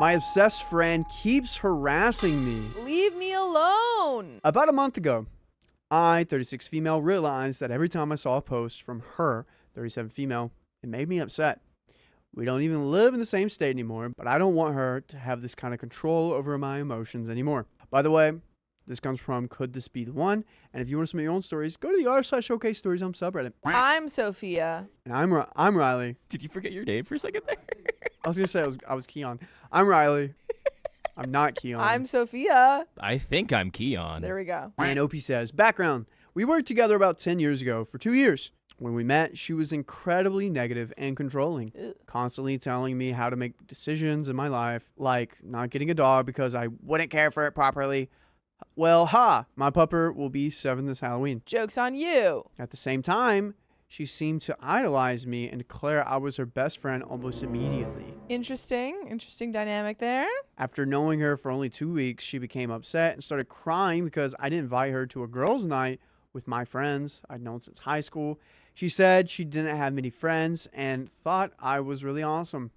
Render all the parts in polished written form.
My obsessed friend keeps harassing me. Leave me alone. About a month ago, I, 36 female, realized that every time I saw a post from her, 37 female, it made me upset. We don't even live in the same state anymore, but I don't want her to have this kind of control over my emotions anymore. By the way, this comes from Could This Be the One? And if you want to submit your own stories, go to the r/OKStories on subreddit. I'm Sophia. And I'm Riley. Did you forget your name for a second there? I was going to say I was Keon. I'm Riley. I'm not Keon. I'm Sophia. I think I'm Keon. There we go. And OP says, background. We worked together about 10 years ago for 2 years. When we met, she was incredibly negative and controlling, constantly telling me how to make decisions in my life, like not getting a dog because I wouldn't care for it properly. Well, my pupper will be 7 this Halloween. Joke's on you. At the same time, she seemed to idolize me and declare I was her best friend almost immediately. Interesting dynamic there. After knowing her for only 2 weeks, she became upset and started crying because I didn't invite her to a girls' night with my friends I'd known since high school. She said she didn't have many friends and thought I was really awesome.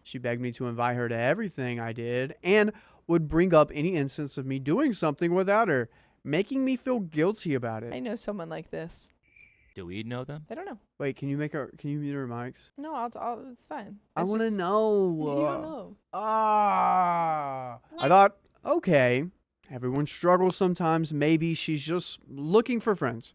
She begged me to invite her to everything I did and would bring up any instance of me doing something without her, making me feel guilty about it. I know someone like this. Do we know them? I don't know. Wait, can you mute her mics? No, it's fine. I want to know. You don't know. I thought, okay, everyone struggles sometimes. Maybe she's just looking for friends.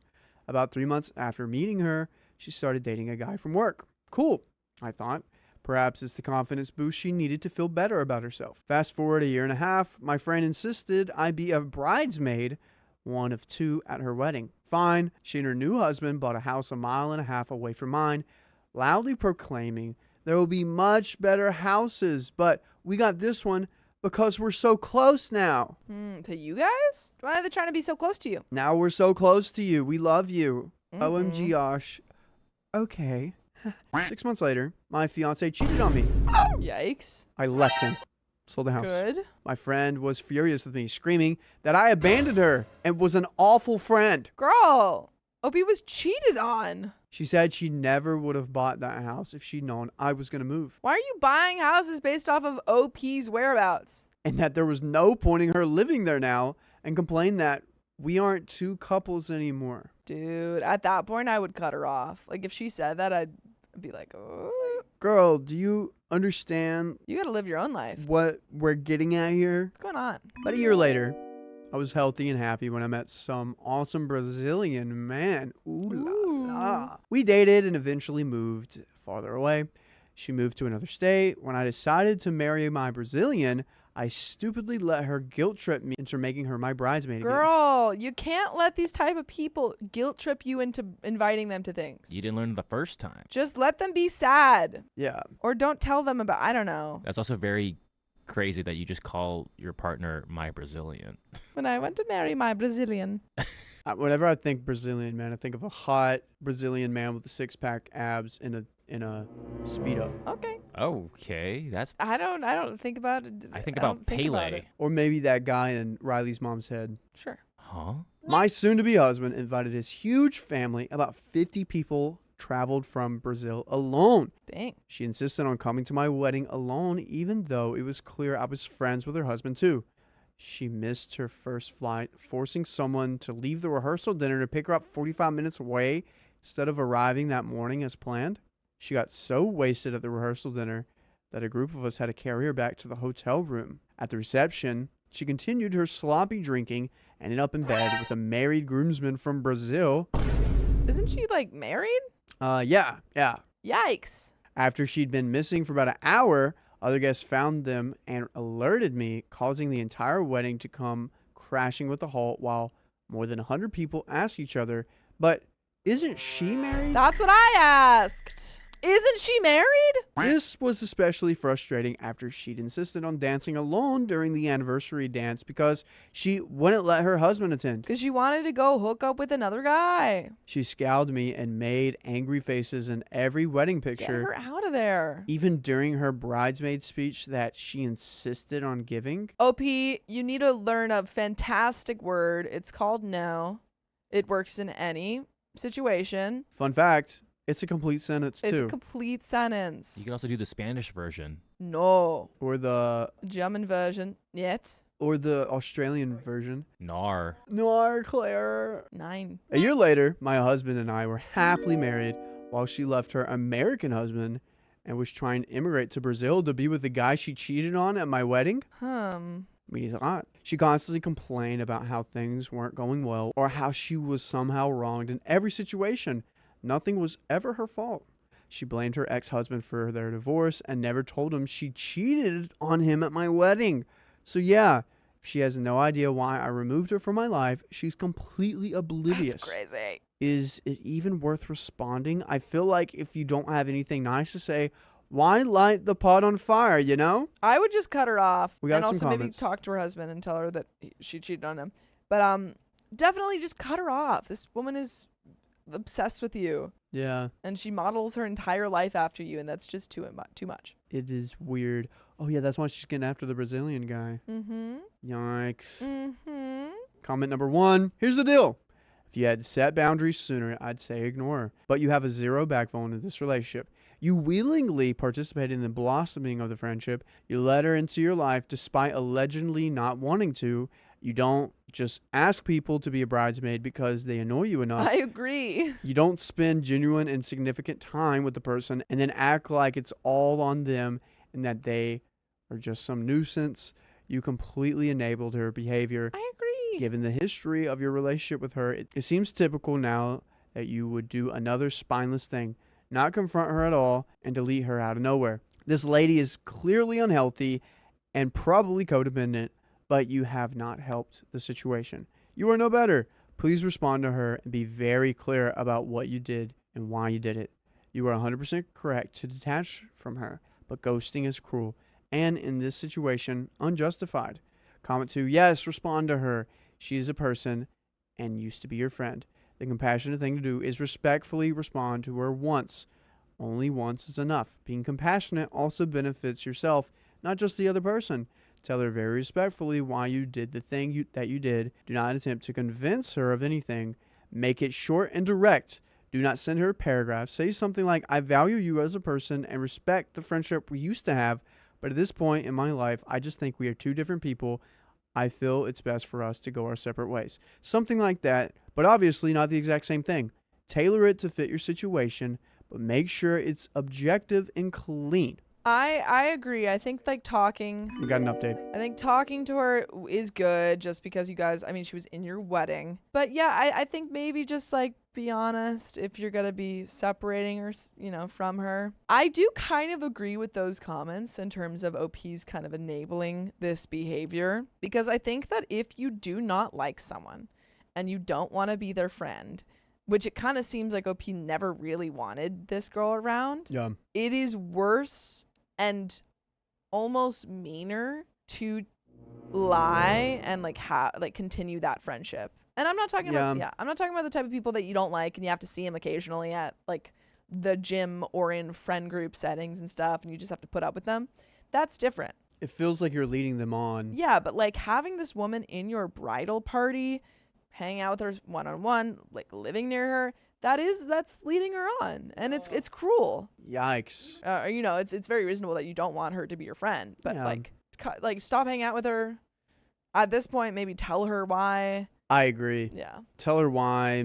About 3 months after meeting her, she started dating a guy from work. Cool, I thought. Perhaps it's the confidence boost she needed to feel better about herself. Fast forward a year and a half, my friend insisted I be a bridesmaid, one of 2 at her wedding. Fine, she and her new husband bought a house 1.5 miles away from mine, loudly proclaiming there will be much better houses, but we got this one because we're so close now. To you guys? Why are they trying to be so close to you? Now we're so close to you. We love you. OMG, Josh. Okay. 6 months later, my fiance cheated on me. Yikes. I left him. Sold the house. Good. My friend was furious with me, screaming that I abandoned her and was an awful friend. Girl, OP was cheated on. She said she never would have bought that house if she'd known I was going to move. Why are you buying houses based off of OP's whereabouts? And that there was no point in her living there now, and complained that we aren't 2 couples anymore. Dude, at that point, I would cut her off. Like, if she said that, I'd be like, oh. Girl, do you understand You gotta live your own life. what we're getting at here? What's going on? About a year later, I was healthy and happy when I met some awesome Brazilian man. Ooh la la. We dated and eventually moved farther away. She moved to another state. When I decided to marry my Brazilian, I stupidly let her guilt trip me into making her my bridesmaid again. Girl, you can't let these type of people guilt trip you into inviting them to things. You didn't learn the first time. Just let them be sad. Yeah. Or don't tell them about, I don't know. That's also very crazy that you just call your partner my Brazilian. When I went to marry my Brazilian. Whenever I think Brazilian man, I think of a hot Brazilian man with a 6-pack abs in a Speedo. Okay. Okay, that's. I don't think about it. I think about Pele. Or maybe that guy in Riley's mom's head. Sure. Huh? My soon-to-be husband invited his huge family. About 50 people traveled from Brazil alone. Dang. She insisted on coming to my wedding alone, even though it was clear I was friends with her husband too. She missed her first flight, forcing someone to leave the rehearsal dinner to pick her up 45 minutes away instead of arriving that morning as planned. She got so wasted at the rehearsal dinner that a group of us had to carry her back to the hotel room. At the reception, she continued her sloppy drinking and ended up in bed with a married groomsman from Brazil. Isn't she like married? Yeah. Yikes. After she'd been missing for about an hour, other guests found them and alerted me, causing the entire wedding to come crashing with a halt while more than 100 people asked each other, but isn't she married? That's what I asked. Isn't she married? This was especially frustrating after she'd insisted on dancing alone during the anniversary dance because she wouldn't let her husband attend. Because she wanted to go hook up with another guy. She scowled me and made angry faces in every wedding Get picture, her out of there. even during her bridesmaid speech that she insisted on giving. OP, you need to learn a fantastic word. It's called no. It works in any situation. Fun fact, it's a complete sentence too. It's a complete sentence. You can also do the Spanish version. No. Or the German version. Yet. Australian version. Nar. Noir Claire. 9. A year later, my husband and I were happily married while she left her American husband and was trying to immigrate to Brazil to be with the guy she cheated on at my wedding. I mean, he's hot. She constantly complained about how things weren't going well or how she was somehow wronged in every situation. Nothing was ever her fault. She blamed her ex-husband for their divorce and never told him she cheated on him at my wedding. So yeah, she has no idea why I removed her from my life. She's completely oblivious. That's crazy. Is it even worth responding? I feel like if you don't have anything nice to say, why light the pot on fire, you know? I would just cut her off. We got and some also comments. maybe talk to her husband and tell her that she cheated on him. But definitely just cut her off. This woman is obsessed with you. Yeah. And she models her entire life after you, and that's just too much. It is weird. Oh, yeah, that's why she's getting after the Brazilian guy. Mm-hmm. Yikes. Mm-hmm. Comment number 1. Here's the deal. If you had set boundaries sooner, I'd say ignore her. But you have a zero backbone in this relationship. You willingly participated in the blossoming of the friendship. You let her into your life despite allegedly not wanting to. You don't just ask people to be a bridesmaid because they annoy you enough. I agree. You don't spend genuine and significant time with the person and then act like it's all on them and that they are just some nuisance. You completely enabled her behavior. I agree. Given the history of your relationship with her, it seems typical now that you would do another spineless thing, not confront her at all, and delete her out of nowhere. This lady is clearly unhealthy and probably codependent, but you have not helped the situation. You are no better. Please respond to her and be very clear about what you did and why you did it. You are 100% correct to detach from her, but ghosting is cruel and, in this situation, unjustified. Comment 2, yes, respond to her. She is a person and used to be your friend. The compassionate thing to do is respectfully respond to her once. Only once is enough. Being compassionate also benefits yourself, not just the other person. Tell her very respectfully why you did the thing that you did. Do not attempt to convince her of anything. Make it short and direct. Do not send her a paragraph. Say something like, I value you as a person and respect the friendship we used to have, but at this point in my life, I just think we are two different people. I feel it's best for us to go our separate ways. Something like that, but obviously not the exact same thing. Tailor it to fit your situation, but make sure it's objective and clean. I agree. I think talking. We got an update. I think talking to her is good just because you guys, she was in your wedding. But yeah, I think maybe just be honest if you're going to be separating her, from her. I do kind of agree with those comments in terms of OP's kind of enabling this behavior, because I think that if you do not like someone and you don't want to be their friend, which it kind of seems like OP never really wanted this girl around. Yeah. It is worse and almost meaner to lie and continue that friendship. And I'm not talking about I'm not talking about the type of people that you don't like and you have to see them occasionally at the gym or in friend group settings and stuff, and you just have to put up with them. That's different. It feels like you're leading them on. Yeah, but having this woman in your bridal party, hang out with her one-on-one, living near her, that's leading her on, and it's cruel. Yikes. It's very reasonable that you don't want her to be your friend, but Yeah. Stop hanging out with her. At this point, maybe tell her why. I agree. Yeah. Tell her why.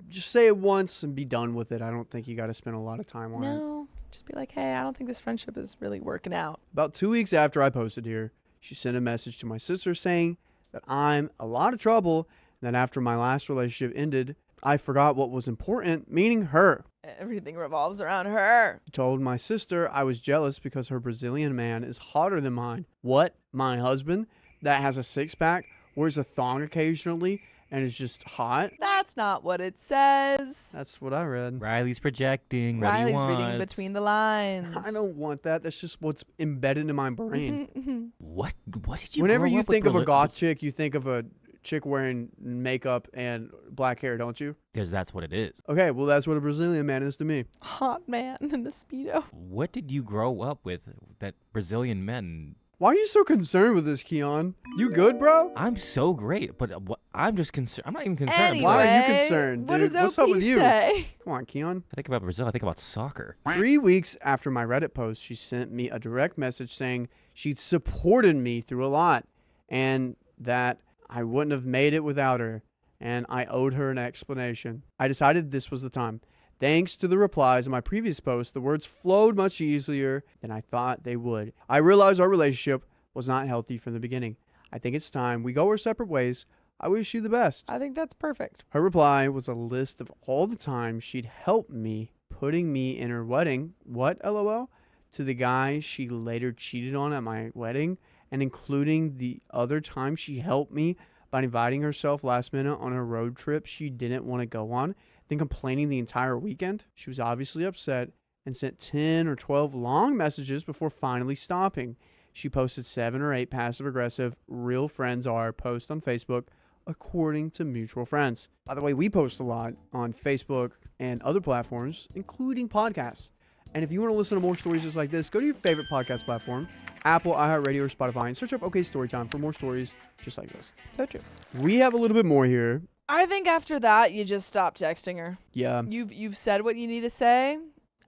Just say it once and be done with it. I don't think you got to spend a lot of time on it. No, just be like, hey, I don't think this friendship is really working out. About 2 weeks after I posted here, she sent a message to my sister saying that I'm a lot of trouble, and that after my last relationship ended, I forgot what was important, meaning her. Everything revolves around her. She told my sister I was jealous because her Brazilian man is hotter than mine. What? My husband that has a six-pack, wears a thong occasionally, and is just hot? That's not what it says. That's what I read. Riley's projecting. What do you Riley's want? reading between the lines. I don't want that. That's just what's embedded in my brain. What did you Whenever grow you up with think of a goth chick, you think of a chick wearing makeup and black hair, don't you? Because that's what it is. Okay, well, that's what a Brazilian man is to me. Hot man in a Speedo. What did you grow up with that Brazilian men? Why are you so concerned with this, Keon? You good, bro? I'm so great, but I'm just concerned. I'm not even concerned. Anyway, Why are you concerned, what dude? does What's up OP with you? say? Come on, Keon. I think about Brazil. I think about soccer. 3 weeks after my Reddit post, she sent me a direct message saying she'd supported me through a lot and that I wouldn't have made it without her, and I owed her an explanation. I decided this was the time. Thanks to the replies in my previous post, the words flowed much easier than I thought they would. I realized our relationship was not healthy from the beginning. I think it's time we go our separate ways. I wish you the best. I think that's perfect. Her reply was a list of all the times she'd helped me, putting me in her wedding. What, LOL? To the guy she later cheated on at my wedding, and including the other time she helped me by inviting herself last minute on a road trip she didn't want to go on, then complaining the entire weekend. She was obviously upset and sent 10 or 12 long messages before finally stopping. She posted 7 or 8 passive-aggressive real friends are posts on Facebook, according to mutual friends. By the way, we post a lot on Facebook and other platforms, including podcasts. And if you want to listen to more stories just like this, go to your favorite podcast platform, Apple, iHeartRadio, or Spotify, and search up OK Storytime for more stories just like this. So true. We have a little bit more here. I think after that, you just stop texting her. Yeah. You've said what you need to say,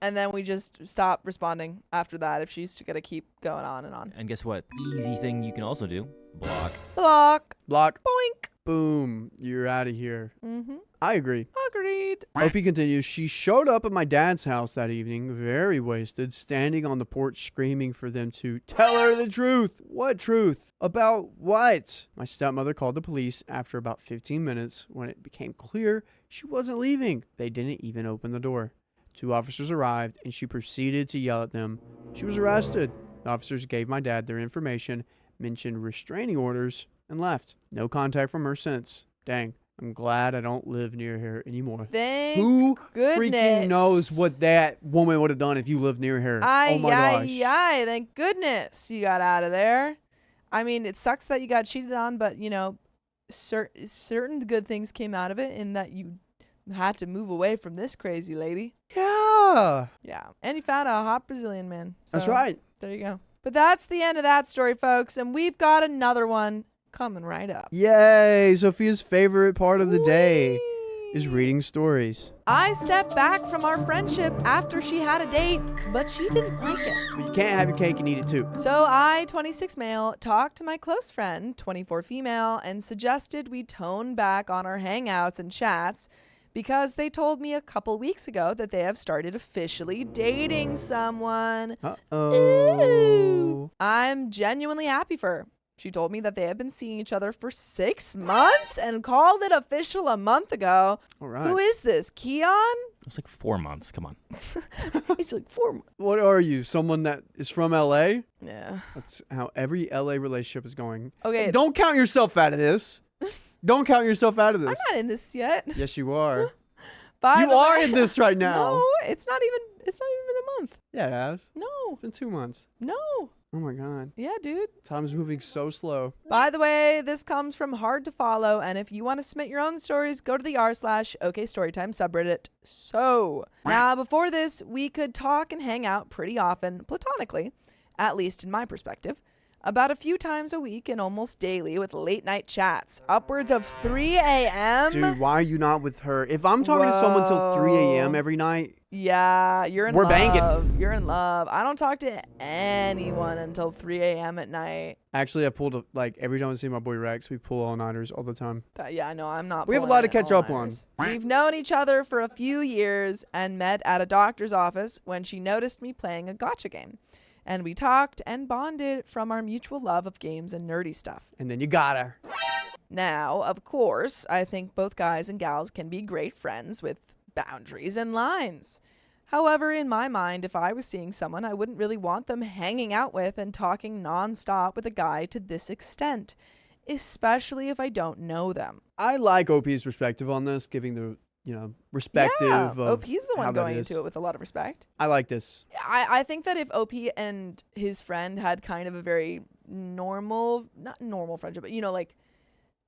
and then we just stop responding after that if she's going to keep going on and on. And guess what? Easy thing you can also do. Block. Block. Block. Boink. Boom. You're out of here. Mm-hmm. I agree. Agreed. OP continues. She showed up at my dad's house that evening, very wasted, standing on the porch screaming for them to tell her the truth. What truth? About what? My stepmother called the police after about 15 minutes when it became clear she wasn't leaving. They didn't even open the door. 2 officers arrived and she proceeded to yell at them. She was arrested. The officers gave my dad their information, mentioned restraining orders, and left. No contact from her since. Dang. I'm glad I don't live near her anymore. Thank Who goodness. freaking knows what that woman would have done if you lived near her? Aye, Oh my gosh. aye, thank goodness you got out of there. I mean, it sucks that you got cheated on, but, you know, certain good things came out of it in that you had to move away from this crazy lady. Yeah. Yeah. And you found a hot Brazilian man. That's So, right. There you go. But that's the end of that story, folks. And we've got another one coming right up. Yay. Sophia's favorite part of the day Whee! is reading stories. I stepped back from our friendship after she had a date, but she didn't like it. But you can't have your cake and eat it too. So I, 26 male, talked to my close friend, 24 female, and suggested we tone back on our hangouts and chats because they told me a couple weeks ago that they have started officially dating someone. Uh-oh. Ooh. I'm genuinely happy for her. She told me that they have been seeing each other for 6 months and called it official a month ago. All right. Who is this, Keon? It was like 4 months. Come on. It's like 4 months. What are you? Someone that is from LA? Yeah. That's how every LA relationship is going. Okay. Hey, don't count yourself out of this. Don't count yourself out of I'm this. not in this yet. Yes, you are. By You the are way- in this right now. No, it's not even been a month. Yeah, it has. No. It's been 2 months. No. Oh my God. Yeah, dude. Time's moving so slow. By the way, this comes from Hard to Follow, and if you want to submit your own stories, go to the r/OKStorytime subreddit. So, now before this, we could talk and hang out pretty often, platonically, at least in my perspective, about a few times a week and almost daily with late night chats, upwards of 3 a.m. Dude, why are you not with her? If I'm talking to someone till 3 a.m. every night, Yeah, you're in We're love. banging. You're in love. I don't talk to anyone until 3 a.m. at night. actually, I pulled, every time I see my boy Rex, we pull all-nighters all the time. Yeah, no, I'm not. We have a pulling lot to it catch up on. all-nighters. We've known each other for a few years and met at a doctor's office when she noticed me playing a gotcha game. And we talked and bonded from our mutual love of games and nerdy stuff. And then you got her. Now, of course, I think both guys and gals can be great friends with boundaries and lines. However, in my mind, if I was seeing someone, I wouldn't really want them hanging out with and talking nonstop with a guy to this extent, especially if I don't know them. I like OP's perspective on this, giving the, respective Yeah, of OP's the how one that going is. into it with a lot of respect. I like this. I think that if OP and his friend had kind of a very not normal friendship, but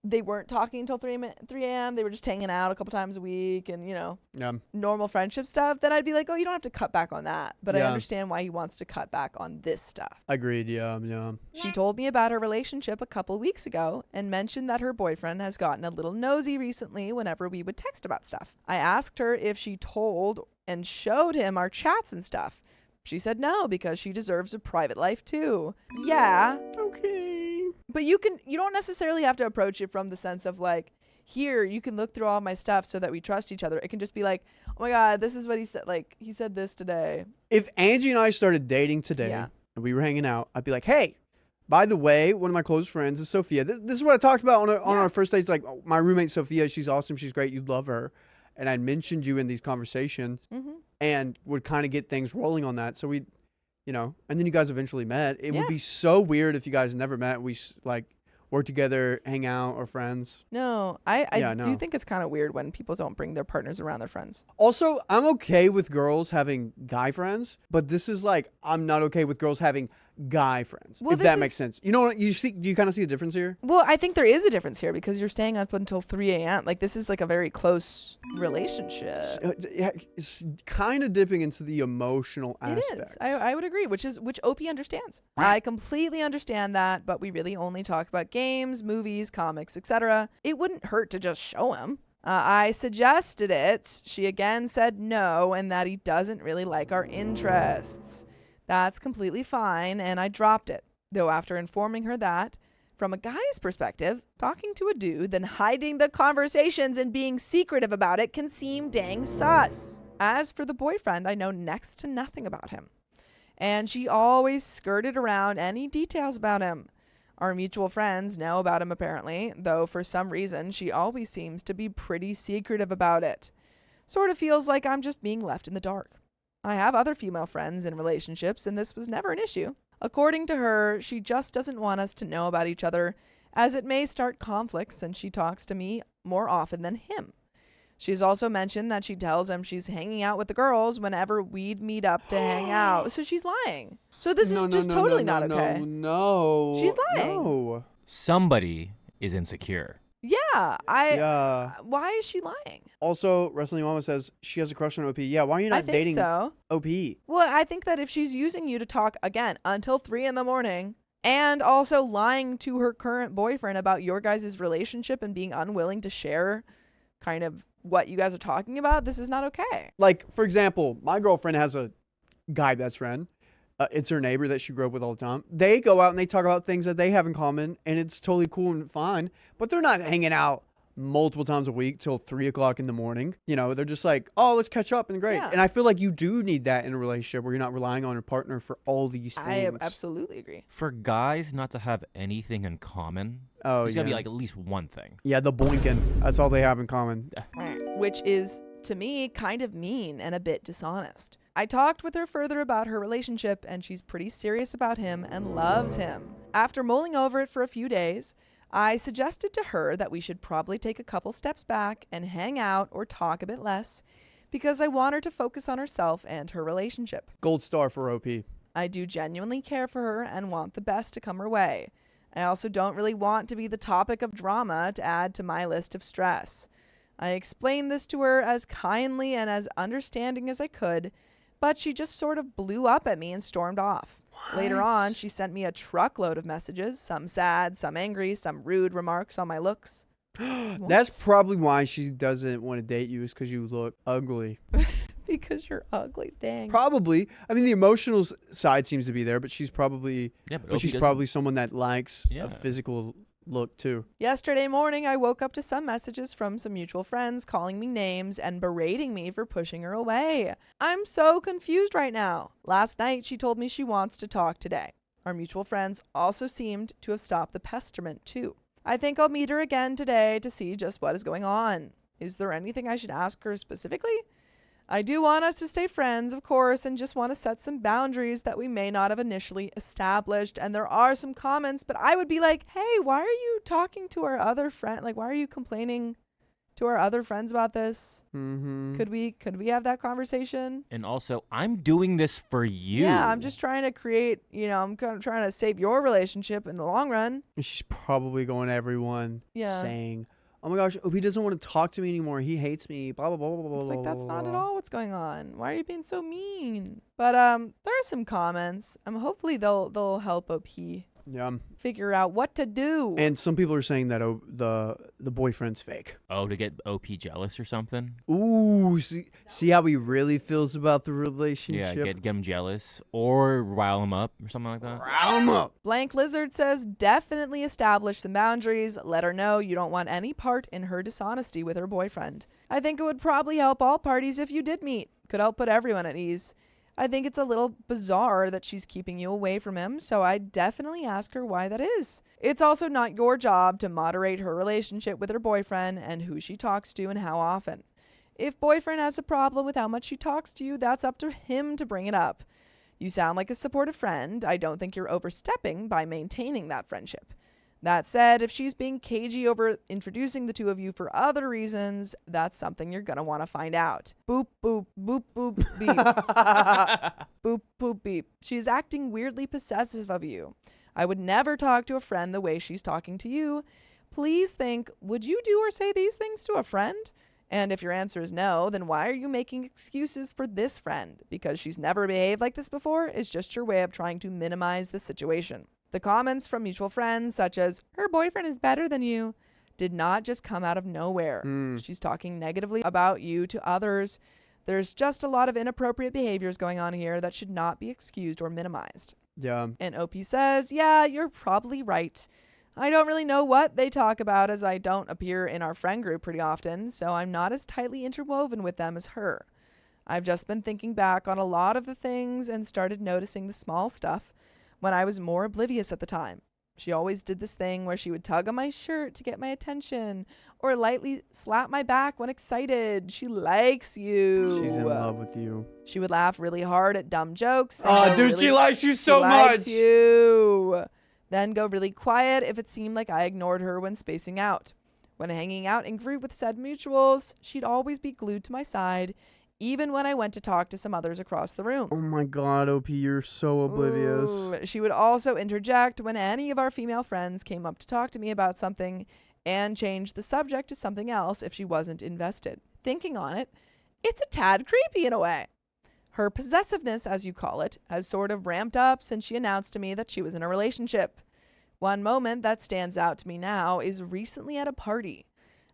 they weren't talking until 3 a.m. They were just hanging out a couple times a week and, Yeah. normal friendship stuff, then I'd be like, oh, you don't have to cut back on that. But I Yeah. understand why he wants to cut back on this stuff. Agreed. Yeah. Yeah. She told me about her relationship a couple weeks ago and mentioned that her boyfriend has gotten a little nosy recently whenever we would text about stuff. I asked her if she told and showed him our chats and stuff. She said no, because she deserves a private life too. Yeah. Okay. But you don't necessarily have to approach it from the sense of like, here, you can look through all my stuff so that we trust each other. It can just be like, oh my God, this is what he said. Like, he said this today. If Angie and I started dating today Yeah. and we were hanging out, I'd be like, hey, by the way, one of my close friends is Sophia. This is what I talked about on our first dates. Like, my roommate Sophia, she's awesome. She's great. You'd love her. And I mentioned you in these conversations and would kind of get things rolling on that. So we, and then you guys eventually met. It would be so weird if you guys never met. We like work together, hang out, or friends. No, I no. do think it's kind of weird when people don't bring their partners around their friends. Also, I'm okay with girls having guy friends, but this is like, I'm not okay with girls having guy friends, Well, if that makes sense. You know what you see? Do you kind of see the difference here? Well, I think there is a difference here because you're staying up until 3 a.m. Like, this is like a very close relationship. It's kind of dipping into the emotional It aspect. is. I would agree, which OP understands. I completely understand that, but we really only talk about games, movies, comics, etc. It wouldn't hurt to just show him. I suggested it. She again said no, and that he doesn't really like our interests. That's completely fine, and I dropped it. Though after informing her that, from a guy's perspective, talking to a dude, then hiding the conversations and being secretive about it can seem dang sus. As for the boyfriend, I know next to nothing about him. And she always skirted around any details about him. Our mutual friends know about him apparently, though for some reason she always seems to be pretty secretive about it. Sort of feels like I'm just being left in the dark. I have other female friends in relationships, and this was never an issue. According to her, she just doesn't want us to know about each other, as it may start conflicts since she talks to me more often than him. She's also mentioned that she tells him she's hanging out with the girls whenever we'd meet up to hang out. So she's lying. So this is just totally not okay. No. She's lying. No. Somebody is insecure. Yeah. Yeah. Why is she lying? Also, Wrestling Mama says she has a crush on OP. Yeah, why are you not I think dating so. OP? Well, I think that if she's using you to talk, again, until 3 a.m, and also lying to her current boyfriend about your guys' relationship and being unwilling to share kind of what you guys are talking about, this is not okay. Like, for example, my girlfriend has a guy best friend. It's her neighbor that she grew up with all the time. They go out and they talk about things that they have in common, and it's totally cool and fine. But they're not hanging out multiple times a week till 3 o'clock in the morning. They're just like, oh, let's catch up and great. Yeah. And I feel like you do need that in a relationship where you're not relying on your partner for all these things. I absolutely agree. For guys not to have anything in common, Oh, there's yeah. gotta be like at least one thing. Yeah, the boinking. That's all they have in common. Which is, to me, kind of mean and a bit dishonest. I talked with her further about her relationship, and she's pretty serious about him and loves him. After mulling over it for a few days, I suggested to her that we should probably take a couple steps back and hang out or talk a bit less, because I want her to focus on herself and her relationship. Gold star for OP. I do genuinely care for her and want the best to come her way. I also don't really want to be the topic of drama to add to my list of stress. I explained this to her as kindly and as understanding as I could, but she just sort of blew up at me and stormed off. Later on, she sent me a truckload of messages, some sad, some angry, some rude remarks on my looks. That's probably why she doesn't want to date you, is because you look ugly. Because you're ugly, dang. Probably. I mean, the emotional side seems to be there, but she's probably But she's probably someone that likes Yeah. a physical look too. Yesterday morning, I woke up to some messages from some mutual friends calling me names and berating me for pushing her away. I'm so confused right now. Last night, she told me she wants to talk today. Our mutual friends also seemed to have stopped the pesterment too. I think I'll meet her again today to see just what is going on. Is there anything I should ask her specifically? I do want us to stay friends, of course, and just want to set some boundaries that we may not have initially established. And there are some comments, but I would be like, hey, why are you talking to our other friend? Like, why are you complaining to our other friends about this? Mm-hmm. Could we have that conversation? And also, I'm doing this for you. Yeah, I'm just trying to create, I'm kind of trying to save your relationship in the long run. And she's probably going to everyone Yeah. saying, oh my gosh, he doesn't want to talk to me anymore. He hates me. Blah, blah, blah, blah, blah. It's like, blah, that's blah, not at blah. all what's going on. Why are you being so mean? But there are some comments. Hopefully they'll help OP Yeah. figure out what to do. And some people are saying that the boyfriend's fake. Oh, to get OP jealous or something? Ooh, see how he really feels about the Yeah, relationship? get him jealous or rile him up or something like that. Rile him up. Blank Lizard says, definitely establish some boundaries. Let her know you don't want any part in her dishonesty with her boyfriend. I think it would probably help all parties if you did meet. Could help put everyone at ease. I think it's a little bizarre that she's keeping you away from him, so I'd definitely ask her why that is. It's also not your job to moderate her relationship with her boyfriend and who she talks to and how often. If boyfriend has a problem with how much she talks to you, that's up to him to bring it up. You sound like a supportive friend. I don't think you're overstepping by maintaining that friendship. That said, if she's being cagey over introducing the two of you for other reasons, that's something you're going to want to find out. Boop, boop, boop, boop, beep. Boop, boop, beep. She's acting weirdly possessive of you. I would never talk to a friend the way she's talking to you. Please think, would you do or say these things to a friend? And if your answer is no, then why are you making excuses for this friend? Because she's never behaved like this before is just your way of trying to minimize the situation. The comments from mutual friends, such as, her boyfriend is better than you, did not just come out of nowhere. She's talking negatively about you to others. There's just a lot of inappropriate behaviors going on here that should not be excused or minimized. Yeah. And OP says, yeah, you're probably right. I don't really know what they talk about as I don't appear in our friend group pretty often, so I'm not as tightly interwoven with them as her. I've just been thinking back on a lot of the things and started noticing the small stuff when I was more oblivious at the time. She always did this thing where she would tug on my shirt to get my attention or lightly slap my back when excited. She likes you. She's in love with you. She would laugh really hard at dumb jokes. Oh, dude, she likes you so she likes much. you. Then go really quiet if it seemed like I ignored her when spacing out. When hanging out in group with said mutuals, she'd always be glued to my side, even when I went to talk to some others across the room. Oh my God, OP, you're so oblivious. Ooh. She would also interject when any of our female friends came up to talk to me about something and change the subject to something else if she wasn't invested. Thinking on it, it's a tad creepy in a way. Her possessiveness, as you call it, has sort of ramped up since she announced to me that she was in a relationship. One moment that stands out to me now is recently at a party.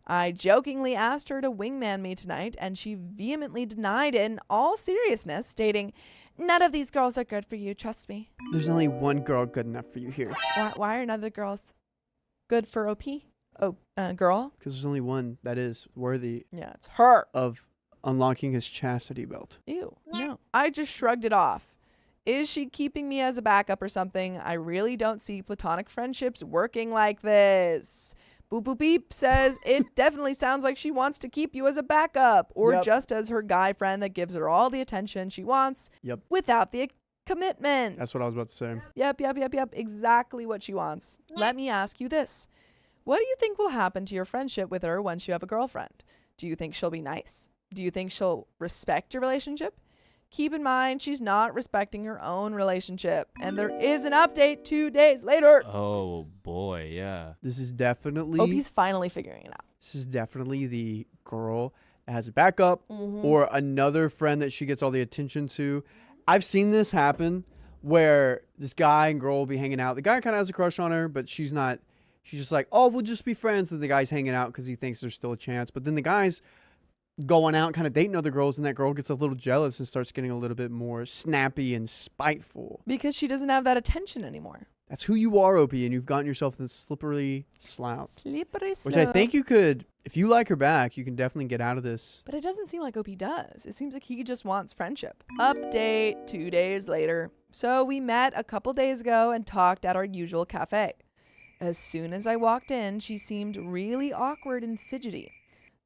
I jokingly asked her to wingman me tonight, and she vehemently denied it in all seriousness, stating, none of these girls are good for you, trust me. There's only one girl good enough for you here. Why are none of the girls good for OP? Oh, girl? Because there's only one that is worthy Yeah, it's her. of unlocking his chastity belt. Ew, no. I just shrugged it off. Is she keeping me as a backup or something? I really don't see platonic friendships working like this. Boop Boop Beep says it definitely sounds like she wants to keep you as a backup or Yep. just as her guy friend that gives her all the attention she wants Yep. without the commitment. That's what I was about to say. Yep. Exactly what she wants. Let me ask you this. What do you think will happen to your friendship with her once you have a girlfriend? Do you think she'll be nice? Do you think she'll respect your relationship? Keep in mind, she's not respecting her own relationship. And there is an update 2 days later. Oh boy, yeah. This is definitely OP's finally figuring it out. this is definitely the girl that has a backup or another friend that she gets all the attention to. I've seen this happen where this guy and girl will be hanging out. The guy kind of has a crush on her, but she's not. She's just like, oh, we'll just be friends. And the guy's hanging out because he thinks there's still a chance. But then the guy's going out, kind of dating other girls, and that girl gets a little jealous and starts getting a little bit more snappy and spiteful. Because she doesn't have that attention anymore. That's who you are, OP, and you've gotten yourself in this slippery slough. Slippery slope. Which I think you could, if you like her back, you can definitely get out of this. But it doesn't seem like OP does. It seems like he just wants friendship. Update 2 days later. So we met a couple days ago and talked at our usual cafe. As soon as I walked in, she seemed really awkward and fidgety.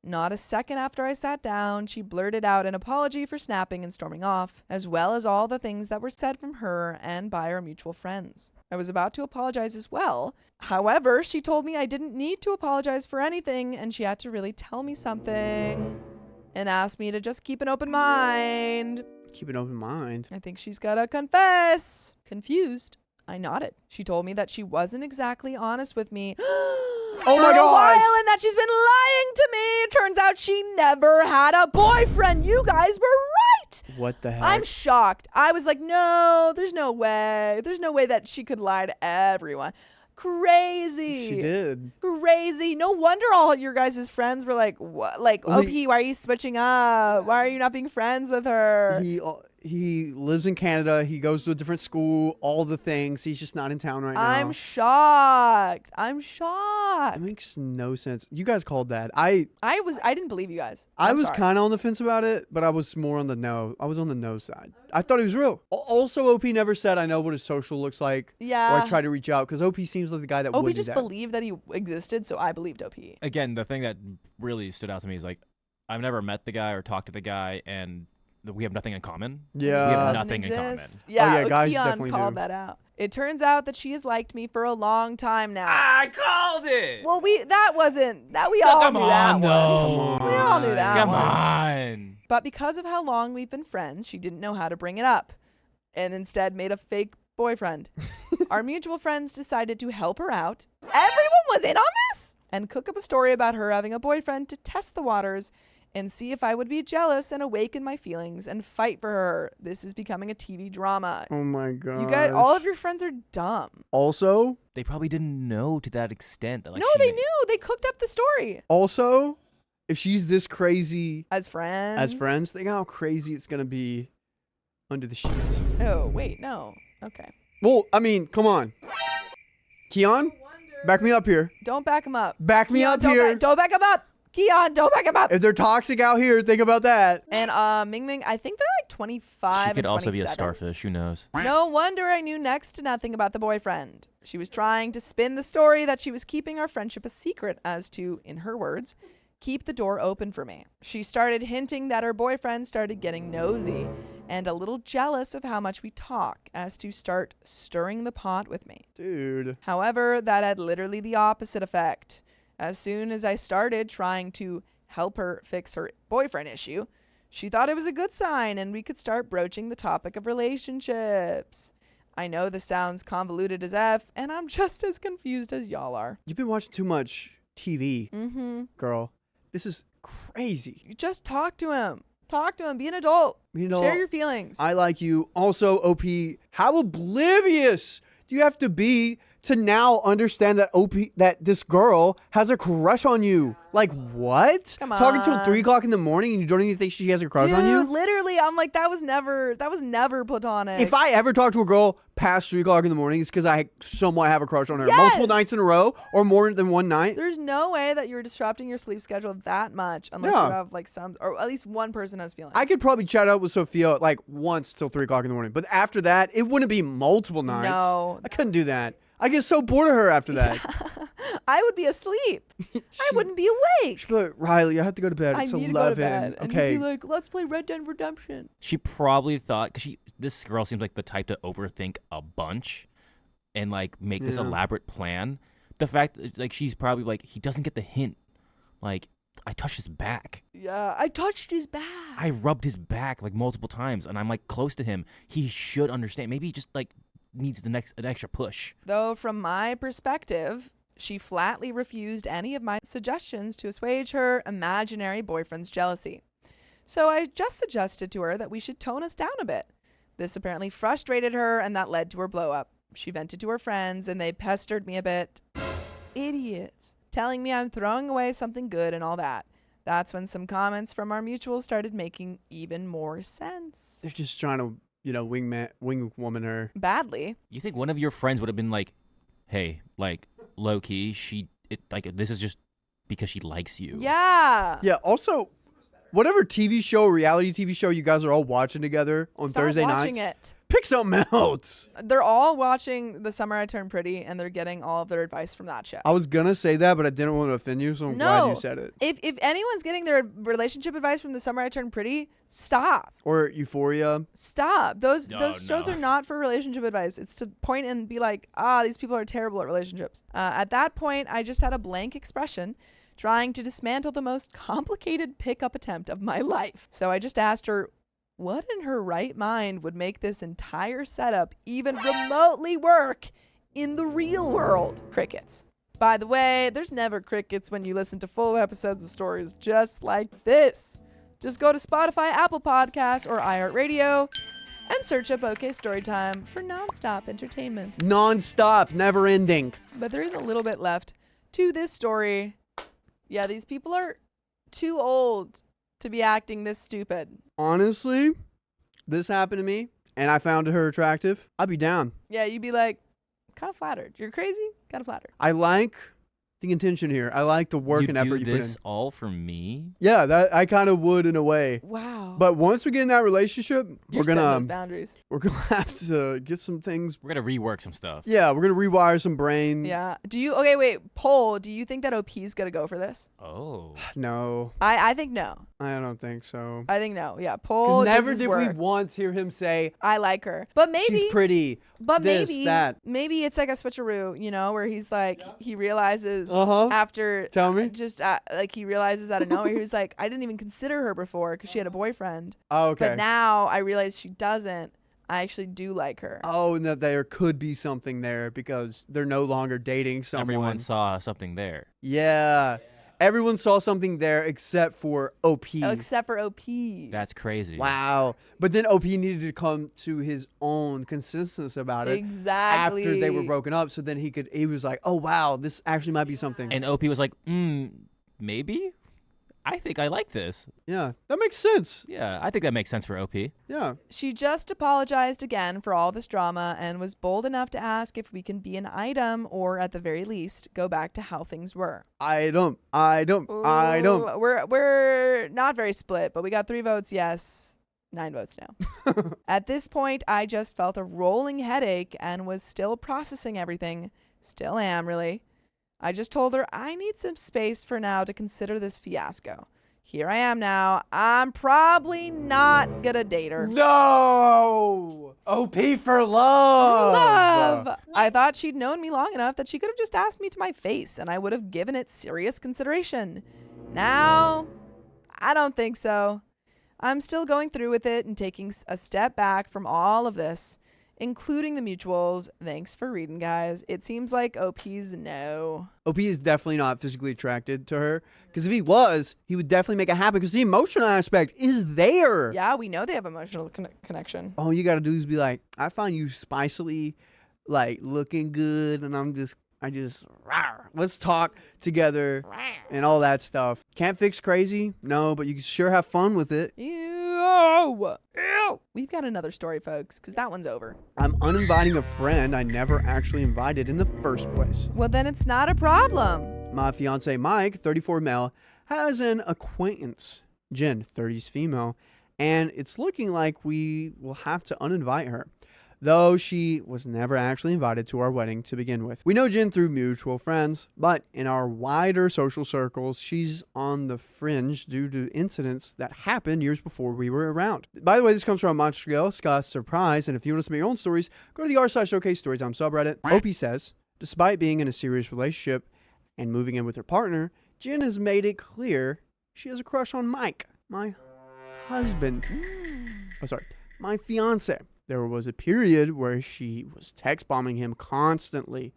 Not a second after I sat down, she blurted out an apology for snapping and storming off, as well as all the things that were said from her and by our mutual friends. I was about to apologize as well. However, she told me I didn't need to apologize for anything, and she had to really tell me something and asked me to just keep an open mind. Keep an open mind. I think she's gotta confess. Confused, I nodded. She told me that she wasn't exactly honest with me Oh for my a gosh. while and that she's been lying to me. Turns out she never had a boyfriend. You guys were right. What the heck? I'm shocked. I was like, no, there's no way. There's no way that she could lie to everyone. Crazy. She did. Crazy. No wonder all your guys' friends were like, what? Like, Well, OP, why are you switching up? Why are you not being friends with her? He lives in Canada. He goes to a different school. All the things. He's just not in town right now. I'm shocked. I'm shocked. It makes no sense. You guys called that. I didn't believe you guys. I I'm was sorry. kind of on the fence about it, but I was more on the no. I was on the no side. I thought he was real. Also, OP never said, I know what his social looks like. Yeah. Or I tried to reach out because OP seems like the guy that OP would just do that. believed that he existed, so I believed OP. Again, the thing that really stood out to me is like, I've never met the guy or talked to the guy, and we have nothing in common. Yeah. We have Doesn't nothing in common. exist. Yeah, yeah, guys Keon definitely called do. that out. It turns out that she has liked me for a long time now. I called it. Well, we all knew that Come on, one. though. Come We all knew that Come one. on. But because of how long we've been friends, she didn't know how to bring it up and instead made a fake boyfriend. Our mutual friends decided to help her out. Everyone was in on this! And cook up a story about her having a boyfriend to test the waters and see if I would be jealous and awaken my feelings and fight for her. This is becoming a TV drama. Oh my god. You guys, all of your friends are dumb. Also, They probably didn't know to that extent. That, like, No, she they may- knew. They cooked up the story. if she's this crazy As friends. as friends, think how crazy it's gonna be under the sheets. Oh, wait, no. Okay. Well, I mean, come on. Keon, back me up here. Don't back him up. Back me Keon, up here. Don't back him up. Keon, don't back him up. If they're toxic out here, think about that. And Ming Ming, I think they're like 25 She could and also be a 27. starfish. Who knows? No wonder I knew next to nothing about the boyfriend. She was trying to spin the story that she was keeping our friendship a secret as to, in her words, keep the door open for me. She started hinting that her boyfriend started getting nosy and a little jealous of how much we talk as to start stirring the pot with me. Dude. However, that had literally the opposite effect. As soon as I started trying to help her fix her boyfriend issue, she thought it was a good sign and we could start broaching the topic of relationships. I know this sounds convoluted as F, and I'm just as confused as y'all are. You've been watching too much TV, Mm-hmm. girl. This is crazy. You just talk to him. Talk to him. Be an adult. You know, Share your feelings. I like you. Also, OP, how oblivious do you have to be to now understand that that this girl has a crush on you? Like, what? Come Talking till on. 3 o'clock in the morning and you don't even think she has a crush on you? Literally, I'm like, that was never platonic. If I ever talk to a girl past 3 o'clock in the morning, it's because I somewhat have a crush on her. Yes! Multiple nights in a row or more than one night. There's no way that you're disrupting your sleep schedule that much unless Yeah. you have like some, or at least one person has feelings. I could probably chat up with Sophia like once till 3 o'clock in the morning. But after that, it wouldn't be multiple nights. No. I couldn't do that. I get so bored of her after that. I would be asleep. I wouldn't be awake. She'd be like, Riley, I have to go to bed. I It's need 11. to go to bed. And Okay. you'd be like, let's play Red Dead Redemption. She probably thought, because this girl seems like the type to overthink a bunch and like make this Yeah. elaborate plan. The fact that like she's probably like, he doesn't get the hint. Like, I touched his back. Yeah, I touched his back. I rubbed his back like multiple times, and I'm like close to him. He should understand. Maybe he just like needs an extra push. Though from my perspective, she flatly refused any of my suggestions to assuage her imaginary boyfriend's jealousy. So I just suggested to her that we should tone us down a bit. This apparently frustrated her, and that led to her blow up. She vented to her friends, and they pestered me a bit. Idiots. Telling me I'm throwing away something good and all that. That's when some comments from our mutuals started making even more sense. They're just trying to, wing woman her. Badly. You think one of your friends would have been like, "Hey, like low key, this is just because she likes you." Yeah. Yeah, also, whatever reality TV show you guys are all watching together on Stop Thursday watching nights. it. Pick something else. They're all watching The Summer I Turned Pretty, and they're getting all of their advice from that show. I was gonna say that, but I didn't want to offend you, so I'm glad you said it. If anyone's getting their relationship advice from The Summer I Turned Pretty, stop. Or Euphoria. Stop. Those No, shows no. are not for relationship advice. It's to point and be like, these people are terrible at relationships. At that point, I just had a blank expression, trying to dismantle the most complicated pickup attempt of my life. So I just asked her, what in her right mind would make this entire setup even remotely work in the real world? Crickets. By the way, there's never crickets when you listen to full episodes of stories just like this. Just go to Spotify, Apple Podcasts, or iHeartRadio and search up OK Storytime for nonstop entertainment. Non-stop, never ending. But there is a little bit left to this story. Yeah, these people are too old to be acting this stupid. Honestly, this happened to me, and I found her attractive. I'd be down. Yeah, you'd be like, kind of flattered. You're crazy? Kind of flattered. I like the intention here. I like the work and effort you do put in. this all for me? Yeah, that I kind of would in a way. Wow. But once we get in that relationship, You're setting those boundaries. we're gonna have to get some things. We're gonna rework some stuff. Yeah, we're gonna rewire some brain. Yeah. Okay, wait. Poll, do you think that OP's going to go for this? Oh. No, I think no. I don't think so. I think no. Yeah, Poll. Because never does this did we work. once hear him say, I like her. But maybe. she's pretty. But this, maybe that. maybe it's like a switcheroo, where he's like, he realizes Uh-huh. after. Tell me. Like he realizes out of nowhere, he was like, I didn't even consider her before because she had a boyfriend. Oh, okay. But now I realize she doesn't. I actually do like her. Oh, and that there could be something there because they're no longer dating someone. Everyone saw something there. Yeah. Everyone saw something there except for OP. Except for OP. That's crazy. Wow. But then OP needed to come to his own consensus about it Exactly. after they were broken up. So then he was like, oh, wow, this actually might be something. And OP was like, maybe? I think I like this. Yeah, that makes sense. Yeah, I think that makes sense for OP. Yeah. She just apologized again for all this drama and was bold enough to ask if we can be an item or, at the very least, go back to how things were. I don't. Ooh, We're not very split, but we got 3 votes yes, 9 votes no. At this point, I just felt a rolling headache and was still processing everything. Still am, really. I just told her I need some space for now to consider this fiasco. Here I am now. I'm probably not gonna date her. No! OP for love! Love! I thought she'd known me long enough that she could have just asked me to my face and I would have given it serious consideration. Now, I don't think so. I'm still going through with it and taking a step back from all of this, including the mutuals. Thanks for reading, guys. It seems like OP's no. OP is definitely not physically attracted to her. Because if he was, he would definitely make it happen. Because the emotional aspect is there. Yeah, we know they have emotional connection. All you got to do is be like, I find you spicily, like, looking good. And let's talk together and all that stuff. Can't fix crazy? No, but you can sure have fun with it. Ew. We've got another story, folks, because that one's over. I'm uninviting a friend I never actually invited in the first place. Well, then it's not a problem. My fiance Mike, 34 male, has an acquaintance, Jen, 30s female, and it's looking like we will have to uninvite her, though she was never actually invited to our wedding to begin with. We know Jen through mutual friends, but in our wider social circles, she's on the fringe due to incidents that happened years before we were around. By the way, this comes from Montreal, Scott's Surprise, and if you want to submit your own stories, go to the r/OK-Storytime subreddit. OP says, despite being in a serious relationship and moving in with her partner, Jen has made it clear she has a crush on Mike, my husband. My fiance. There was a period where she was text bombing him constantly.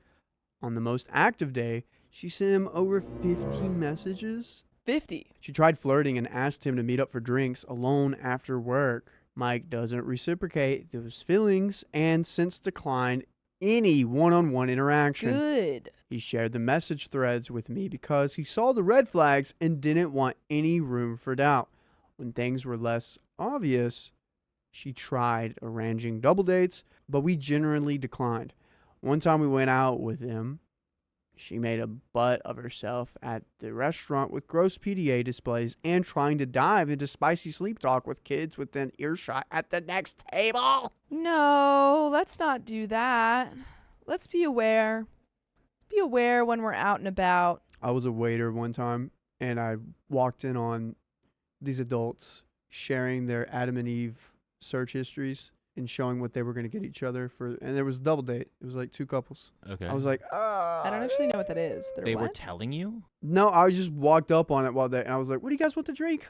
On the most active day, she sent him over 15 messages. 50. She tried flirting and asked him to meet up for drinks alone after work. Mike doesn't reciprocate those feelings and since declined any one-on-one interaction. Good. He shared the message threads with me because he saw the red flags and didn't want any room for doubt. When things were less obvious, she tried arranging double dates, but we generally declined. One time we went out with him She made a butt of herself at the restaurant with gross PDA displays and trying to dive into spicy sleep talk with kids within earshot at the next table. No, let's not do that. Let's be aware. Let's be aware when we're out and about. I was a waiter one time, and I walked in on these adults sharing their Adam and Eve search histories and showing what they were going to get each other for. And there was a double date. It was like two couples. Okay. I was like, I don't actually know what that is. They were what? telling you? no, I just walked up on it while they, and I was like, what do you guys want to drink?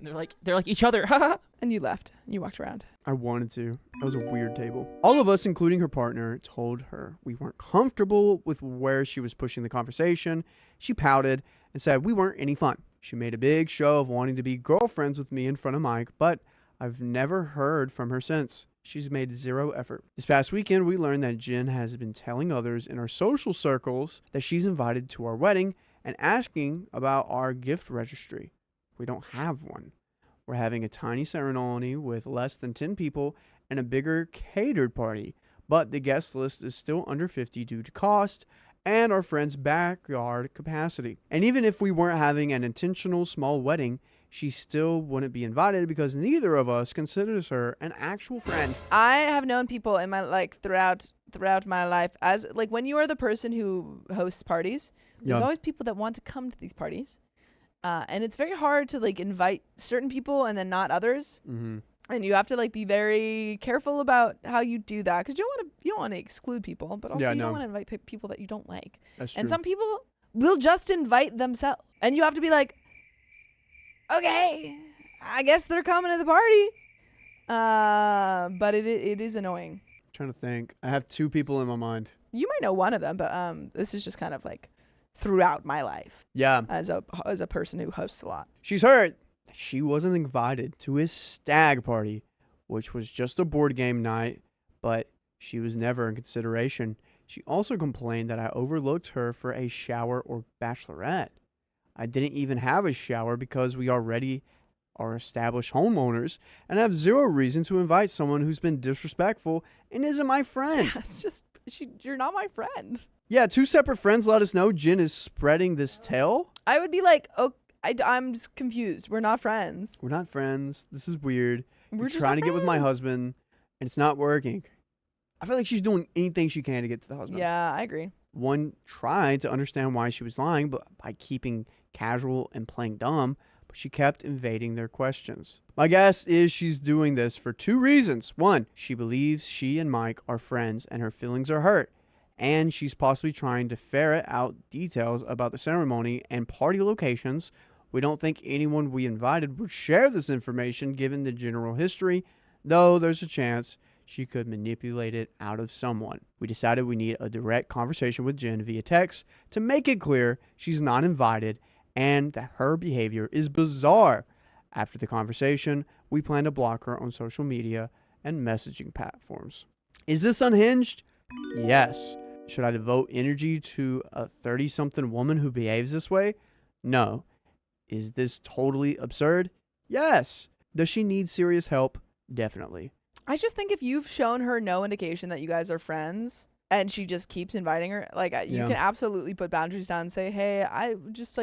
they're like each other. Haha. And you left. You walked around. I wanted to. That was a weird table. All of us, including her partner, told her we weren't comfortable with where she was pushing the conversation. She pouted and said we weren't any fun. She made a big show of wanting to be girlfriends with me in front of Mike, but I've never heard from her since. She's made zero effort. This past weekend, we learned that Jen has been telling others in our social circles that she's invited to our wedding and asking about our gift registry. We don't have one. We're having a tiny ceremony with less than 10 people and a bigger catered party, but the guest list is still under 50 due to cost and our friend's backyard capacity. And even if we weren't having an intentional small wedding, she still wouldn't be invited because neither of us considers her an actual friend. I have known people in my throughout my life as when you are the person who hosts parties, there's Yeah. always people that want to come to these parties. And it's very hard to invite certain people and then not others. Mm-hmm. And you have to be very careful about how you do that because you don't want to exclude people, but also Yeah, you no. don't want to invite people that you don't like. That's true. And some people will just invite themselves, and you have to be like, okay, I guess they're coming to the party. But it is annoying. I'm trying to think. I have two people in my mind. You might know one of them, but this is just kind of throughout my life Yeah. as a person who hosts a lot. She's hurt. She wasn't invited to his stag party, which was just a board game night, but she was never in consideration. She also complained that I overlooked her for a shower or bachelorette. I didn't even have a shower because we already are established homeowners and have zero reason to invite someone who's been disrespectful and isn't my friend. Yeah, it's just you're not my friend. Yeah, two separate friends let us know Jen is spreading this tale. I would be like, oh, I'm just confused. We're not friends. We're not friends. This is weird. We're You're just trying not to get with my friends. husband, and it's not working. I feel like she's doing anything she can to get to the husband. Yeah, I agree. One tried to understand why she was lying, but by keeping casual and playing dumb, but she kept evading their questions. My guess is she's doing this for two reasons. One, she believes she and Mike are friends and her feelings are hurt. And she's possibly trying to ferret out details about the ceremony and party locations. We don't think anyone we invited would share this information given the general history, though there's a chance she could manipulate it out of someone. We decided we need a direct conversation with Jen via text to make it clear she's not invited and that her behavior is bizarre. After the conversation, we plan to block her on social media and messaging platforms. Is this unhinged? Yes. Should I devote energy to a 30-something woman who behaves this way? No. Is this totally absurd? Yes. Does she need serious help? Definitely. I just think if you've shown her no indication that you guys are friends and she just keeps inviting her, you Yeah. can absolutely put boundaries down and say, hey, I just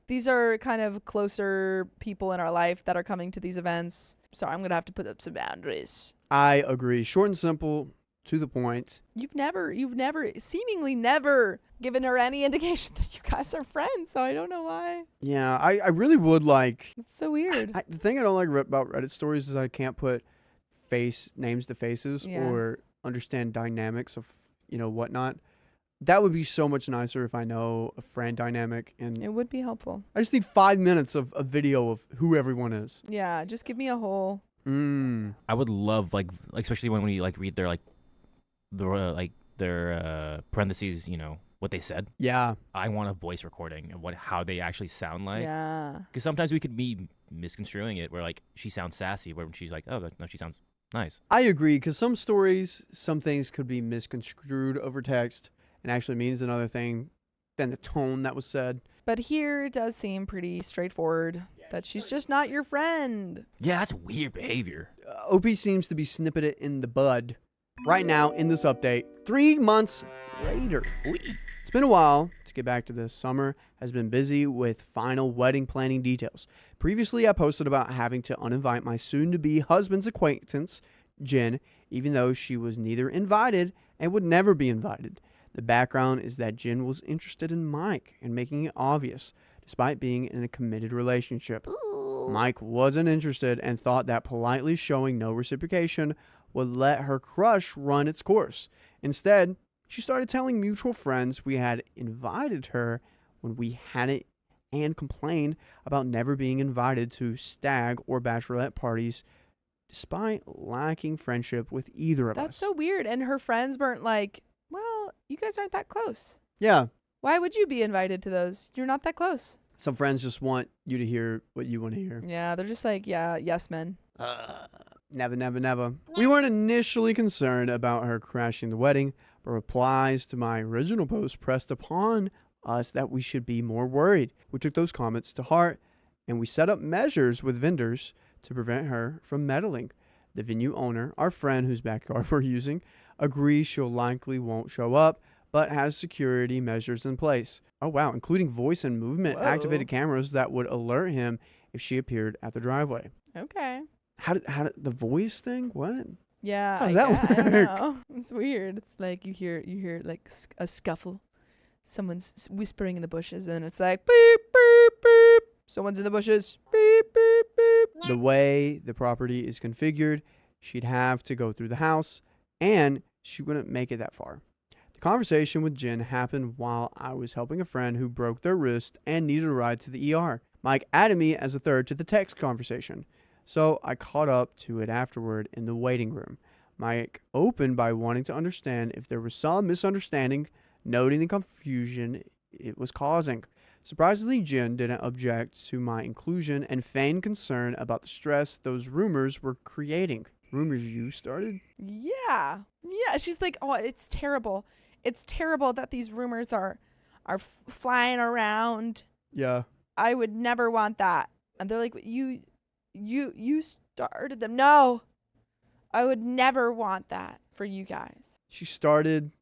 these are kind of closer people in our life that are coming to these events. So I'm going to have to put up some boundaries. I agree. Short and simple, to the point. You've seemingly never given her any indication that you guys are friends. So I don't know why. Yeah, I really would like... It's so weird. The thing I don't like about Reddit stories is I can't put names to faces Yeah. or understand dynamics of, whatnot. That would be so much nicer if I know a friend dynamic. And It would be helpful. I just need 5 minutes of a video of who everyone is. Yeah, just give me a whole. I would love especially when we read their their parentheses, what they said. Yeah. I want a voice recording of how they actually sound like. Yeah. Because sometimes we could be misconstruing it where she sounds sassy when she's like, oh, no, she sounds nice. I agree, because some things could be misconstrued over text and actually means another thing than the tone that was said. But here it does seem pretty straightforward that she's just not your friend. Yeah, that's weird behavior. OP seems to be snipping it in the bud right now in this update, 3 months later. It's been a while to get back to this. Summer has been busy with final wedding planning details. Previously, I posted about having to uninvite my soon-to-be husband's acquaintance, Jen, even though she was neither invited and would never be invited. The background is that Jen was interested in Mike and making it obvious, despite being in a committed relationship. Mike wasn't interested and thought that politely showing no reciprocation would let her crush run its course. Instead, she started telling mutual friends we had invited her when we hadn't and complained about never being invited to stag or bachelorette parties despite lacking friendship with either of us. That's so weird. And her friends weren't like, well, you guys aren't that close. Yeah. Why would you be invited to those? You're not that close. Some friends just want you to hear what you want to hear. Yeah, they're just like, yeah, yes, men. Never, never, never. We weren't initially concerned about her crashing the wedding, but replies to my original post pressed upon us that we should be more worried. We took those comments to heart, and we set up measures with vendors to prevent her from meddling. The venue owner, our friend whose backyard we're using, agrees she'll likely won't show up, but has security measures in place. Oh wow, including voice and movement activated cameras that would alert him if she appeared at the driveway. Okay. How did the voice thing? What? Yeah. How does that I don't work? know. It's weird. It's like you hear like a scuffle. Someone's whispering in the bushes, and it's like beep beep beep. Someone's in the bushes. Beep beep beep. The way the property is configured, she'd have to go through the house, and she wouldn't make it that far. The conversation with Jen happened while I was helping a friend who broke their wrist and needed a ride to the ER. Mike added me as a third to the text conversation, so I caught up to it afterward in the waiting room. Mike opened by wanting to understand if there was some misunderstanding, noting the confusion it was causing. Surprisingly, Jen didn't object to my inclusion and feigned concern about the stress those rumors were creating. Rumors you started? Yeah. Yeah. She's like, oh, it's terrible. It's terrible that these rumors are flying around. Yeah. I would never want that. And they're like, you started them. No, I would never want that for you guys. She started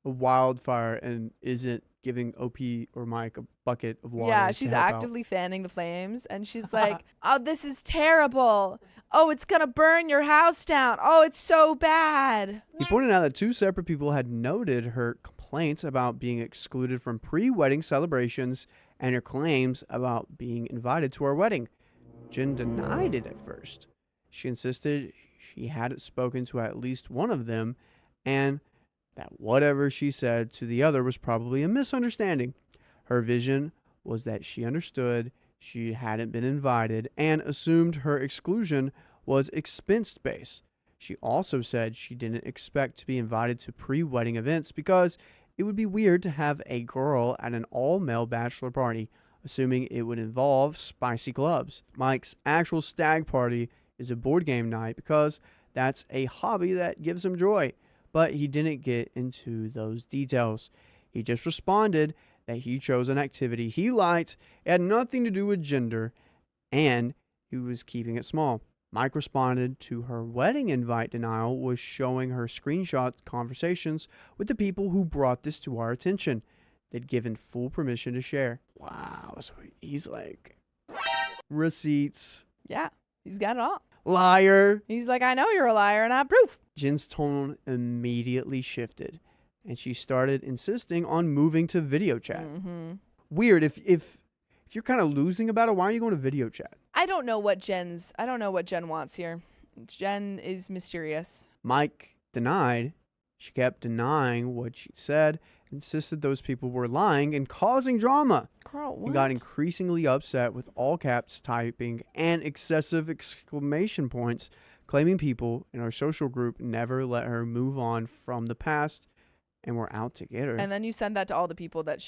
a wildfire and isn't giving OP or Mike a bucket of water. Yeah, to she's help out. actively fanning the flames, and she's like, oh, this is terrible. Oh, it's going to burn your house down. Oh, it's so bad. He pointed out that two separate people had noted her complaints about being excluded from pre-wedding celebrations and her claims about being invited to our wedding. Jen denied it at first. She insisted she hadn't spoken to at least one of them and that whatever she said to the other was probably a misunderstanding. Her vision was that she understood she hadn't been invited and assumed her exclusion was expense-based. She also said she didn't expect to be invited to pre-wedding events because it would be weird to have a girl at an all-male bachelor party, assuming it would involve spicy clubs. Mike's actual stag party is a board game night because that's a hobby that gives him joy, but he didn't get into those details. He just responded that he chose an activity he liked, it had nothing to do with gender, and he was keeping it small. Mike responded to her wedding invite denial was showing her screenshot conversations with the people who brought this to our attention. They'd given full permission to share. Wow, so he's like, receipts. Yeah, he's got it all. Liar. He's like, I know you're a liar and I have proof. Jen's tone immediately shifted, and she started insisting on moving to video chat. Mm-hmm. Weird. If you're kind of losing about it, why are you going to video chat? I don't know what Jen wants here. Jen is mysterious. Mike denied. She kept denying what she said, insisted those people were lying and causing drama. Girl, what? He got increasingly upset with all caps typing and excessive exclamation points, claiming people in our social group never let her move on from the past and were out to get her. And then you send that to all the people that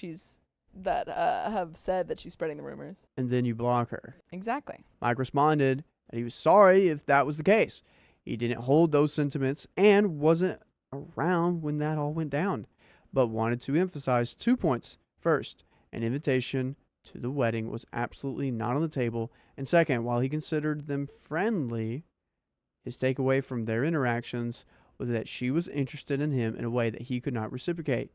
have said that she's spreading the rumors. And then you block her. Exactly. Mike responded that he was sorry if that was the case. He didn't hold those sentiments and wasn't around when that all went down, but wanted to emphasize 2 points. First, an invitation to the wedding was absolutely not on the table. And second, while he considered them friendly, his takeaway from their interactions was that she was interested in him in a way that he could not reciprocate.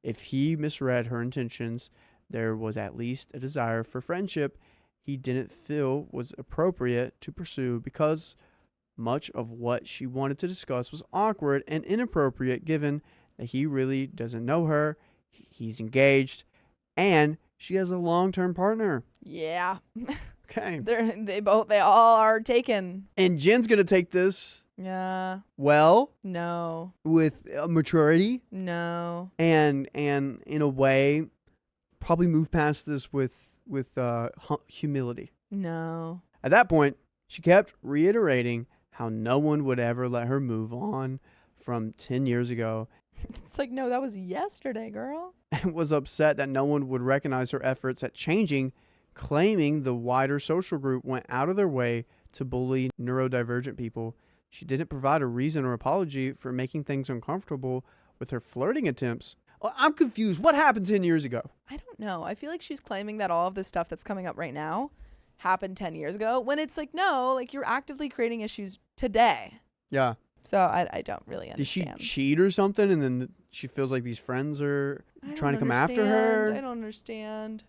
If he misread her intentions, there was at least a desire for friendship he didn't feel was appropriate to pursue because much of what she wanted to discuss was awkward and inappropriate given that he really doesn't know her, he's engaged, and she has a long-term partner. Yeah. Okay. They all are taken. And Jen's going to take this, Yeah. well, No. with maturity No. and in a way probably move past this with humility. No. At that point, she kept reiterating how no one would ever let her move on from 10 years ago It's like, no, that was yesterday, girl. and was upset that no one would recognize her efforts at changing, claiming the wider social group went out of their way to bully neurodivergent people. She didn't provide a reason or apology for making things uncomfortable with her flirting attempts. I'm confused. What happened 10 years ago? I don't know. I feel like she's claiming that all of this stuff that's coming up right now happened 10 years ago when it's like, no, like you're actively creating issues today. Yeah. So I don't really Did she understand. cheat or something and then she feels like these friends are I trying to don't come after her? understand. I don't understand.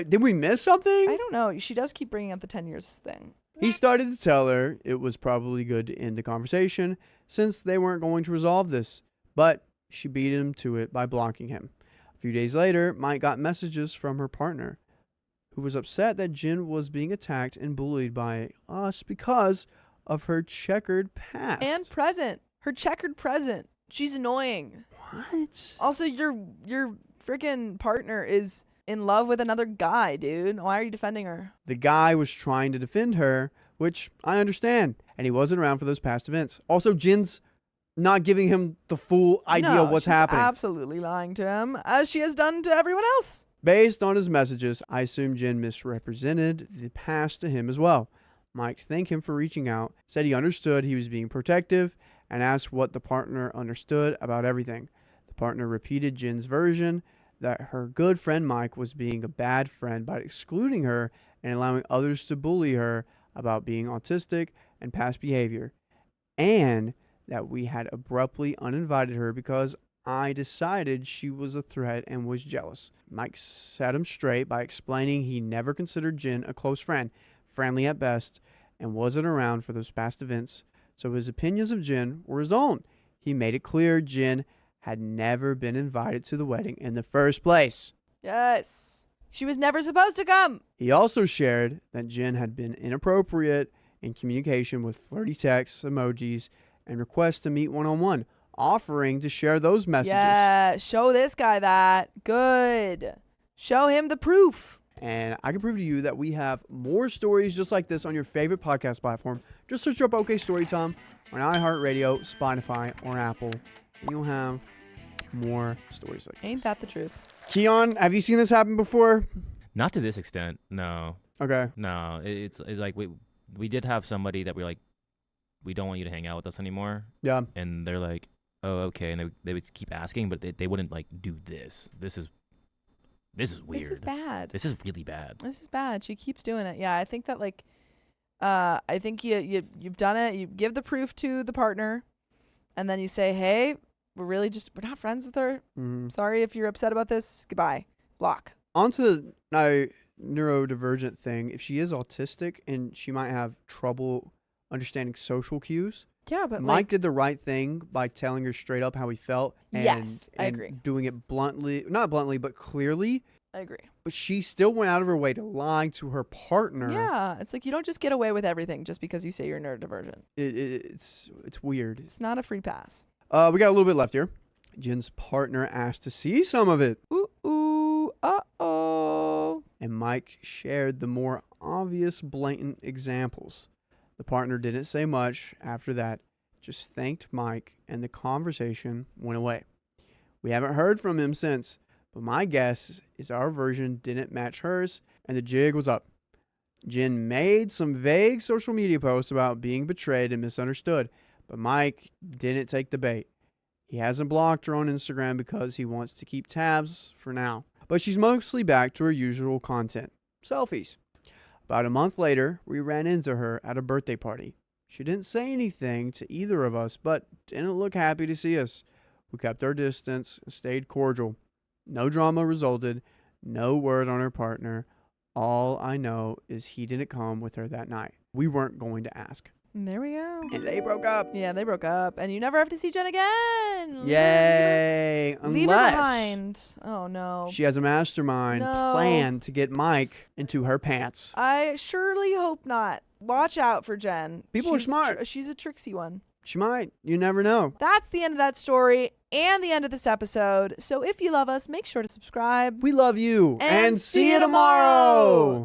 Did we miss something? I don't know. She does keep bringing up the 10 years thing. He started to tell her it was probably good to end the conversation since they weren't going to resolve this, but she beat him to it by blocking him. A few days later, Mike got messages from her partner, who was upset that Jen was being attacked and bullied by us because of her checkered past. And present. Her checkered present. She's annoying. What? Also, your freaking partner is in love with another guy, dude. Why are you defending her? The guy was trying to defend her, which I understand, and he wasn't around for those past events. Also, Jen's not giving him the full idea No, of what's she's happening. absolutely lying to him, as she has done to everyone else. Based on his messages, I assume Jen misrepresented the past to him as well. Mike thanked him for reaching out, said he understood he was being protective, and asked what the partner understood about everything. The partner repeated Jen's version that her good friend Mike was being a bad friend by excluding her and allowing others to bully her about being autistic and past behavior, and that we had abruptly uninvited her because I decided she was a threat and was jealous. Mike set him straight by explaining he never considered Jen a close friend, friendly at best, and wasn't around for those past events, so his opinions of Jen were his own. He made it clear Jen had never been invited to the wedding in the first place. Yes. She was never supposed to come. He also shared that Jen had been inappropriate in communication with flirty texts, emojis, and requests to meet one-on-one, offering to share those messages. Yeah, show this guy that. Good. Show him the proof. And I can prove to you that we have more stories just like this on your favorite podcast platform. Just search up OK Storytime on iHeartRadio, Spotify, or Apple, and you'll have more stories like Ain't this. that the truth? Keon, have you seen this happen before? Not to this extent. No. Okay. No. It's like we did have somebody that we like, we don't want you to hang out with us anymore. Yeah. And they're like, oh, okay. And they would keep asking, but they wouldn't like do this. This is weird. This is bad. This is really bad. This is bad. She keeps doing it. Yeah, I think that like, I think you've done it. You give the proof to the partner, and then you say, hey, we're not friends with her. Sorry if you're upset about this. Goodbye. Block. On to the neurodivergent thing. If she is autistic and she might have trouble understanding social cues, Yeah, but Mike like, did the right thing by telling her straight up how he felt. And, Yes, I and agree. doing it bluntly, not bluntly, but clearly. I agree. But she still went out of her way to lie to her partner. Yeah, it's like you don't just get away with everything just because you say you're neurodivergent. It's weird. It's not a free pass. We got a little bit left here. Jen's partner asked to see some of it, Ooh, uh-oh. and Mike shared the more obvious, blatant examples. The partner didn't say much after that, just thanked Mike, and the conversation went away. We haven't heard from him since, but my guess is our version didn't match hers, and the jig was up. Jen made some vague social media posts about being betrayed and misunderstood, but Mike didn't take the bait. He hasn't blocked her on Instagram because he wants to keep tabs for now. But she's mostly back to her usual content, selfies. About a month later, we ran into her at a birthday party. She didn't say anything to either of us, but didn't look happy to see us. We kept our distance and stayed cordial. No drama resulted. No word on her partner. All I know is he didn't come with her that night. We weren't going to ask. And there we go. And they broke up. Yeah, they broke up. And you never have to see Jen again. Yay. Leave her Unless behind. Oh, no. she has a mastermind No. plan to get Mike into her pants. I surely hope not. Watch out for Jen. People are smart. She's a tricksy one. She might. You never know. That's the end of that story and the end of this episode. So if you love us, make sure to subscribe. We love you. And see you tomorrow.